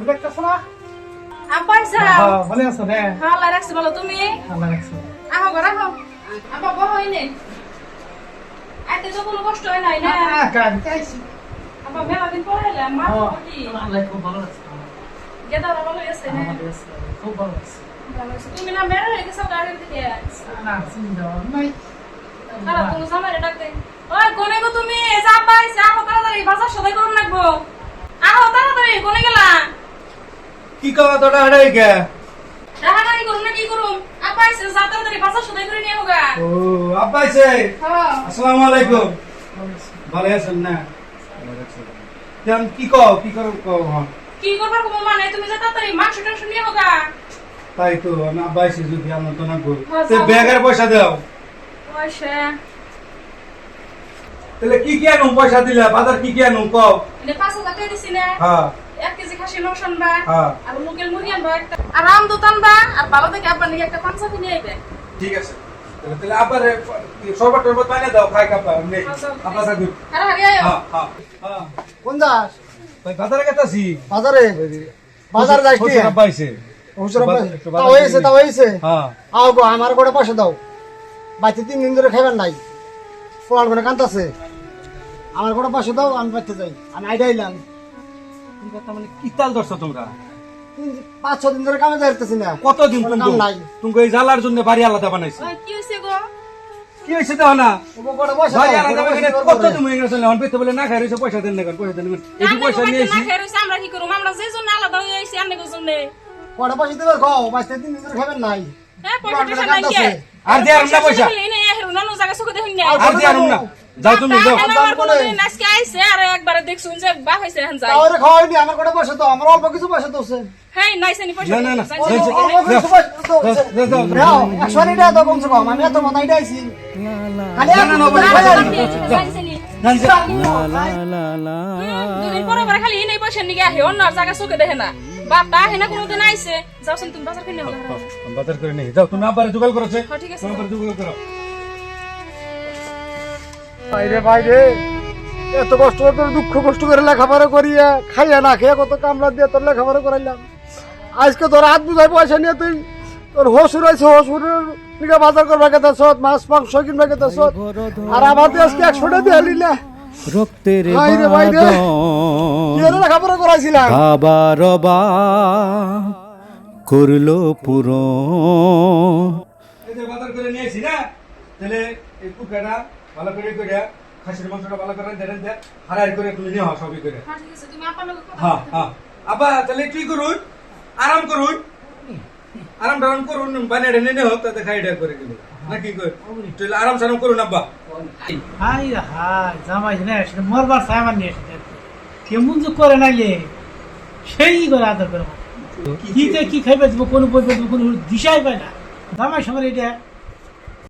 দেখতেছ না? আপা আইসা? ভালো আছো রে? হ্যাঁ, আল্লাহ রাখছে, ভালো তুমি? আল্লাহ রাখছে। আহো গো, রাখো। আপা বহ হইনে। আইতে তো কোনো কষ্ট হয় নাই না? আপা মেলা দিন পরে এলাম, মা কি? আল্লাহ খুব ভালো আছে। গেদারা ভালো আছে না? খুব ভালো আছে। ভালো আছে। তুমি না মেরে হয়ে গেছো গাড়ি থেকে? না, চিন্তা নাই। খারাপ কোনো জামাইরে ডাক দে। ওই কোনে গো তুমি? এই যে আপা আইসা, আহো তাড়াতাড়ি, বাজার সদাই করুন লাগবো। আহো তাড়াতাড়ি, কোনে গেলা? কি কওয়া তোটা হারাই গে? রাহাগারি করুন না কি করুন? আপা আইসা, যা তাড়াতাড়ি বাজার সদাই করে নিয়ে হোগা। ও আব্বা আইছে। হ্যাঁ। আসসালামু আলাইকুম। ভালো আছেন না? কেন কি কও কি করো কও হ্যাঁ। কি করবার কোনো মানে তুমি যে তাড়াতাড়ি মাংস টাংস নিয়ে হোগা। তাই তো আমি আব্বা আইছে যদি আমরা তো না করি। হ্যাঁ, তে যাও। ব্যাগের পয়সা দাও। পয়সা তাহলে কি আনো পয়সা দিলা বাজার কি আনো কও? এনে 5000 টাকা দিছি না। হ্যাঁ 1 কেজি খাসি মাংস আনবা। হ্যাঁ আর লোকেল মুরগি আনবা একটা। আর আমদুত আনবা। আর ভালো দেখে আব্বা নিয়ে একটা পাঞ্জাবি নিয়ে আইবে। ঠিক আছে। তাহলে আব্বারে শরবত টরবত বানিয়ে দাও খাই কাপা নেই। আব্বা সাগু। আরে আরে আয়। হ্যাঁ হ্যাঁ হ্যাঁ। কোন যাস? ভাই বাজারে গেতাছি। বাজারে? বাজার যাস কি? আব্বা আইছে। হুজুর একটু তা হইছে তা হইছে। হ্যাঁ আও গো আমার করে পয়সা দাও। বাইতে 3 দিন ধরে খাইবেন নাই। পোলার করে কান্তাছে। আমার করে পয়সা দাও, আমি বাইতে যাই। আমি আইডাইলাম। কথা মানে কি তাল ধরছো তোমরা? 5-6 দিন ধরে কামে যাইতেছি না। কতদিন কোনো তুমি কাম নাই। তুমি এই জ্বালার জন্য বাড়ি আলাদা বানাইছো ওই কি হইছে গো? কি হয়েছে দেখো না ওগো করে পয়সা বাড়ি দাও। আলাদা বানাইলে কত তুমি ইংরেজ হন পেতে বলে না খাই রয়েছে পয়সা দেন না কেন পয়সা দেন না কেন? এই যে পয়সা নিয়ে এসি না খেয়ে রইছে, আমরা কি করব? আমরা যে জন্য আলাদা হয়ে আইছি আন্নে গো জন্য। কটা পয়সা দেবে খাও, বাইতে 3 দিন ধরে খাইবেন নাই। হ্যাঁ, পয়সা পোলার করে টয়সা নাই কে? কান্তাছে। আর দিয়ে আরম না পয়সা এই নে হেরু নন জায়গা সুকে দেখুন না। আর দিয়ে আরম না যাও তুমি যাও আমার কোনো দিন আজকে আইছে আর একবারে দেখছুন যে বা হইছে হান যায়। তাহলে খাওয়াইনি, আমার করে পয়সা দাও। আমার অল্প কিছু পয়সা দোছে। হ্যাঁ, নাইছে নি পয়সা। না, না, না। যাইছে। যাইছে। অল্প কিছু পয়সা দোছে। যাও, যাও, দাও, 100 টাকা দাও কমসে কম। আমি এত মত আইডাইছি। খালি এক না, করে না, খাইয়া না, দিবি। যাইছে নি। দুদিন পরে পরে খালি এই পয়সা নিয়ে আহে অন্য জায়গা চোখে দেখে না। বাপটা আহে না কোনোদিন আইছে। যাওছেন তুমি বাজার কিনে হোক। বাজার করে নেই যাও তুমি আবার জোগাড় করেছে হ্যাঁ, ঠিক আছে। তুমি আবার জোগাড় করো বাইরে বাইরে এত কষ্ট করে দুঃখ কষ্ট করে লেখাপড়া করিয়া খাইয়া না খেয়ে কত কামলা দিয়ে তোর লেখাপড়া করাইলাম। আজকে তোর হাত বুঝাই পয়সা নিয়ে তুই তোর হসুর আছে, হসুরের দিকে বাজার করবা গেতে সৎ মাছ মাংস কিনবা গেতে সৎ, আর আমাদের আজকে 100 টাকা দিয়ে নিলে রক্তের বাইরে বাইরে কি হলো লেখাপড়া করাইছিলাম। আবার করলো পুরো এই যে বাজার করে নিয়েছি না তাহলে এই কুকাটা ভালো করে কইরা খাসির মাংসটা ভালো করে দেন দে হারাই করে তুমি নিও সবই করে হ্যাঁ, ঠিক আছে। তুমি আপনার লগে কথা হ্যাঁ হ্যাঁ আব্বা তাহলে কি করুন আরাম করুন আরাম টারাম করুন বানিয়ে ঢেলে হোক তাতে খাই ডা করে গেল নাকি কই তাহলে আরাম সারাম করুন আব্বা হাই হাই জামাই না আসলে মরবার সামান নিয়ে এসে কেমন যে করে নাইলে সেই করে আদর করে কি খাইবে দেবো কোনো বই দেবো কোনো দিশাই পায় না জামাই সঙ্গে এটা